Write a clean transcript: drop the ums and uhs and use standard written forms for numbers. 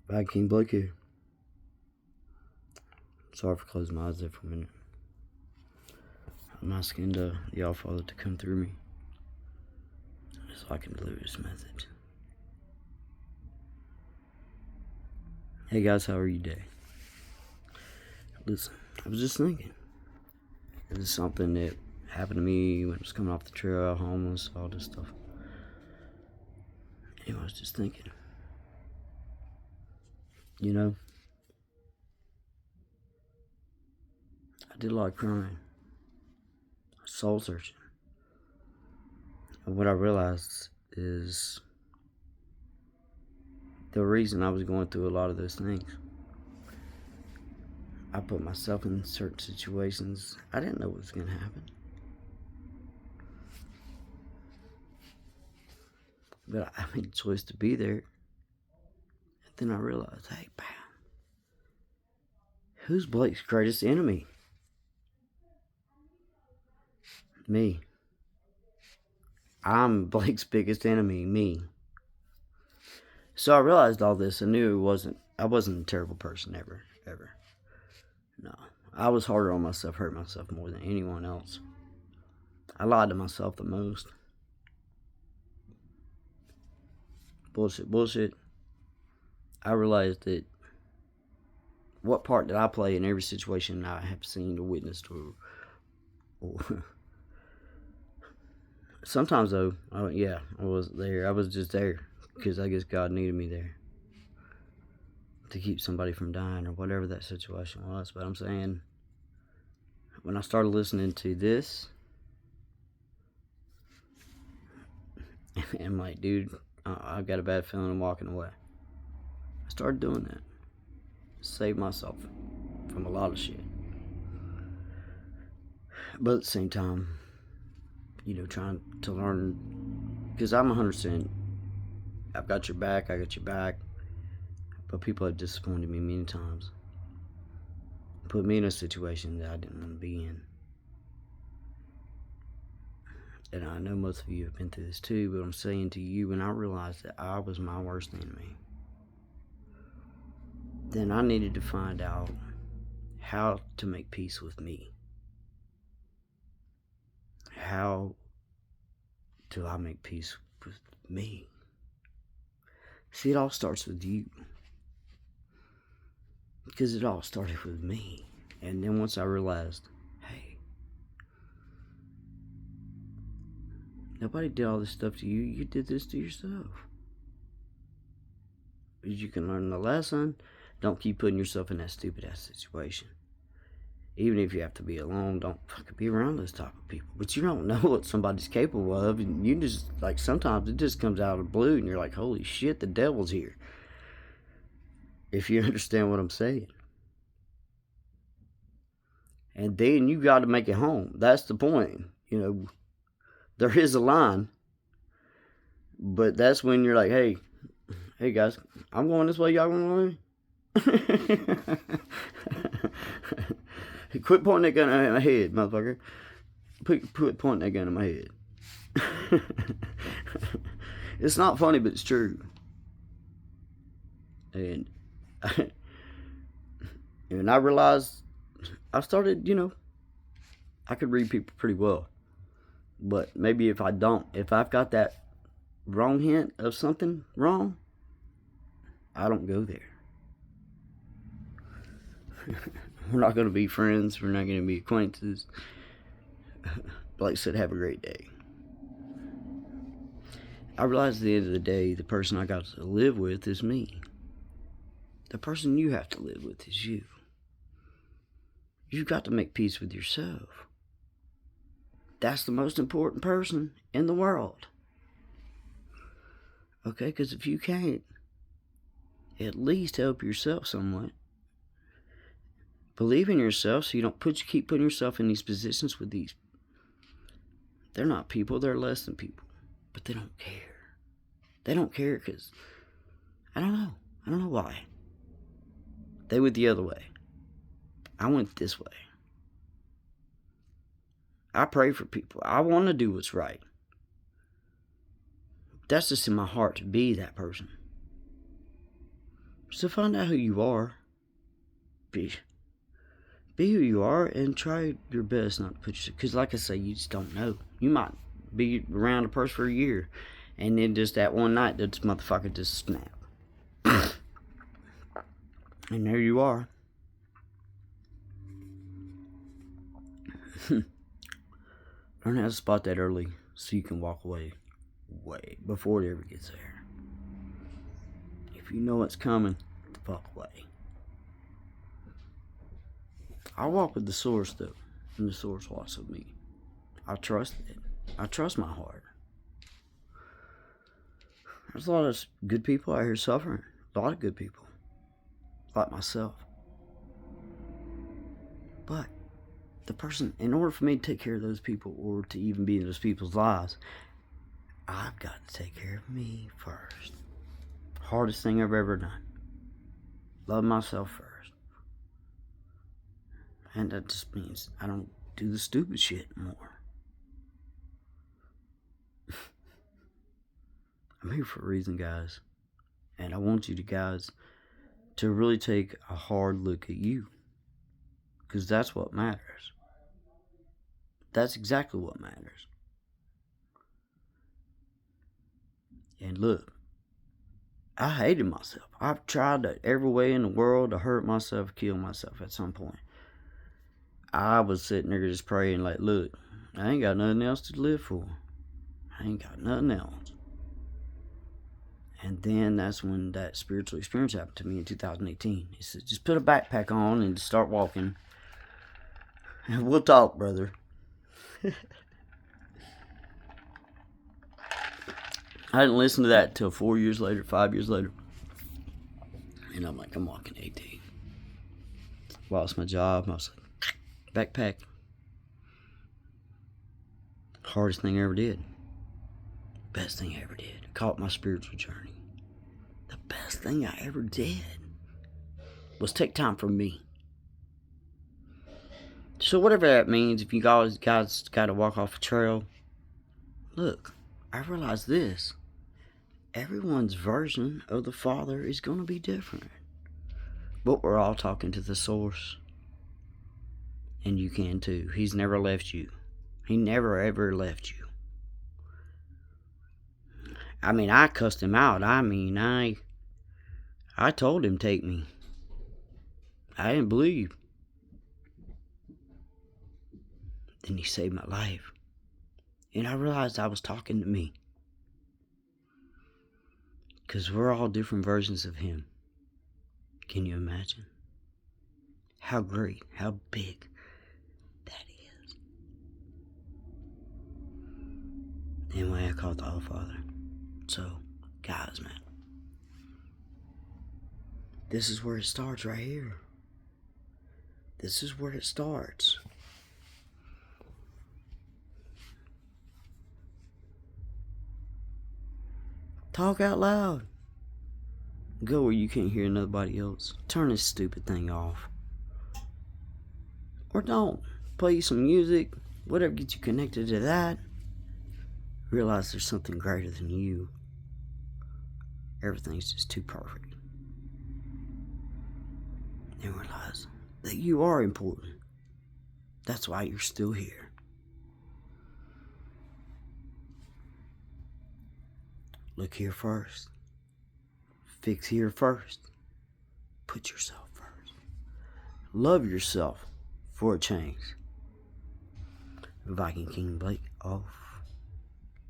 Viking King Blake here. Sorry for closing my eyes there for a minute. I'm asking the All-Father to come through me so I can deliver this message. Hey guys, how are you today? Listen, I was just thinking. This is something that happened to me when I was coming off the trail, homeless, all this stuff. Anyway, I was just thinking. You know, I did a lot of crying, soul searching. And what I realized is the reason I was going through a lot of those things. I put myself in certain situations I didn't know what was going to happen. But I made the choice to be there. And then I realized, hey, bam. Who's Blake's greatest enemy? Me. I'm Blake's biggest enemy, me. So I realized all this. I knew I wasn't a terrible person ever. No. I was harder on myself, hurt myself more than anyone else. I lied to myself the most. Bullshit. I realized that what part did I play in every situation I have seen or witnessed or sometimes though, I wasn't there. I was just there because I guess God needed me there to keep somebody from dying or whatever that situation was. But I'm saying, when I started listening to this, I'm like, dude, I've got a bad feeling I'm walking away. I started doing that. Saved myself from a lot of shit. But at the same time, trying to learn, because I'm 100%, I've got your back, I got your back, but people have disappointed me many times. Put me in a situation that I didn't want to be in. And I know most of you have been through this too, but I'm saying to you, when I realized that I was my worst enemy, then I needed to find out how to make peace with me. How do I make peace with me? See, it all starts with you. Because it all started with me. And then once I realized, hey, nobody did all this stuff to you. You did this to yourself. You can learn the lesson. Don't keep putting yourself in that stupid ass situation. Even if you have to be alone, don't fucking be around those type of people. But you don't know what somebody's capable of. And you just, sometimes it just comes out of the blue and you're like, holy shit, the devil's here. If you understand what I'm saying. And then you got to make it home. That's the point. There is a line. But that's when you're like, hey guys, I'm going this way, y'all going that way? Quit pointing that gun at my head, motherfucker. Quit pointing that gun at my head. It's not funny, but it's true. And I realized I started, I could read people pretty well. But maybe if I've got that wrong hint of something wrong, I don't go there. We're not going to be friends. We're not going to be acquaintances. Blake said, have a great day. I realized at the end of the day, the person I got to live with is me. The person you have to live with is you. You've got to make peace with yourself. That's the most important person in the world. Okay, because if you can't, at least help yourself somewhat. Believe in yourself so you don't keep putting yourself in these positions with these. They're not people, they're less than people. But they don't care. They don't care because, I don't know why. They went the other way. I went this way. I pray for people. I want to do what's right. That's just in my heart to be that person. So find out who you are. Be who you are and try your best not to put yourself... Because like I say, you just don't know. You might be around a person for a year. And then just that one night, this motherfucker just snap. And there you are. Learn how to spot that early so you can walk away way before it ever gets there. If you know it's coming, get the fuck away. I walk with the source though, and the source walks with me. I trust it. I trust my heart. There's a lot of good people out here suffering. A lot of good people. Like myself. But the person, in order for me to take care of those people or to even be in those people's lives, I've got to take care of me first. Hardest thing I've ever done. Love myself first. And that just means I don't do the stupid shit more. I'm here for a reason, guys. And I want you to guys to really take a hard look at you. Because that's what matters. That's exactly what matters. And look, I hated myself. I've tried every way in the world to hurt myself, kill myself at some point. I was sitting there just praying like, look, I ain't got nothing else to live for. I ain't got nothing else. And then that's when that spiritual experience happened to me in 2018. He said, just put a backpack on and start walking. And we'll talk, brother. I didn't listen to that until 4 years later, 5 years later. And I'm like, I'm walking 18. Lost my job. I was like, backpack. Hardest thing I ever did. Best thing I ever did. Caught my spiritual journey. The best thing I ever did was take time for me. So whatever that means, if you guys got to walk off a trail, look, I realize this. Everyone's version of the Father is going to be different. But we're all talking to the source. And you can too. He's never left you. He never ever left you. I mean, I cussed him out. I told him take me. I didn't believe. Then he saved my life. And I realized I was talking to me. Because we're all different versions of him. Can you imagine? How great, how big that is. Anyway, I call it the All Father. So, guys, man. This is where it starts right here. This is where it starts. Talk out loud. Go where you can't hear nobody else. Turn this stupid thing off. Or don't. Play some music. Whatever gets you connected to that. Realize there's something greater than you. Everything's just too perfect. And realize that you are important. That's why you're still here. Look here first. Fix here first. Put yourself first. Love yourself for a change. Viking King Blake off.